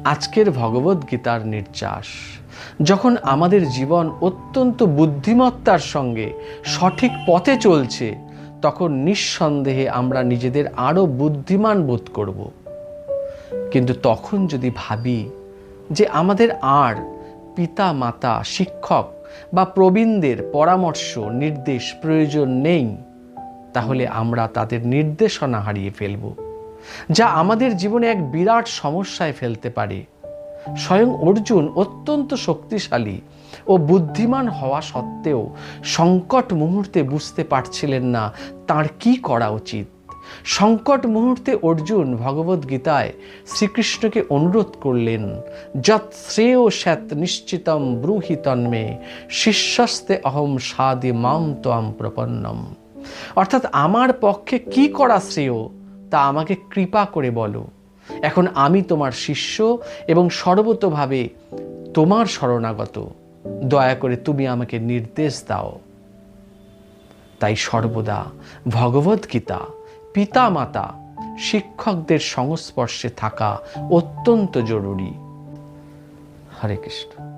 আজকের ভগবদ্গীতার নির্যাস, যখন আমাদের জীবন অত্যন্ত বুদ্ধিমত্তার সঙ্গে সঠিক পথে চলছে, তখন নিঃসন্দেহে আমরা নিজেদের আরও বুদ্ধিমান বোধ করব। কিন্তু তখন যদি ভাবি যে আমাদের আর পিতা মাতা, শিক্ষক বা প্রবীণদের পরামর্শ, নির্দেশ প্রয়োজন নেই, তাহলে আমরা তাদের নির্দেশনা হারিয়ে ফেলব, যা আমাদের জীবনে এক বিরাট সমস্যায় ফেলতে পারে। স্বয়ং অর্জুন অত্যন্ত শক্তিশালী ও বুদ্ধিমান হওয়া সত্ত্বেও সংকট মুহূর্তে বুঝতে পারছিলেন না তার কি করা উচিত। সংকট মুহূর্তে অর্জুন ভগবদ্গীতায় শ্রীকৃষ্ণকে অনুরোধ করলেন, যৎ শ্রেয় স্যাৎ নিশ্চিতম ব্রূহি তন্মে শিষ্যস্তে অহম সাদি মাম ত্বম প্রপন্নম। অর্থাৎ আমার পক্ষে কি করা শ্রেয় তা আমাকে কৃপা করে বলো। এখন আমি তোমার শিষ্য এবং সর্বতোভাবে তোমার শরণাগত। দয়া করে তুমি আমাকে নির্দেশ দাও। তাই সর্বদা ভগবদ্গীতা, পিতা মাতা, শিক্ষকদের সংস্পর্শে থাকা অত্যন্ত জরুরি। হরে কৃষ্ণ।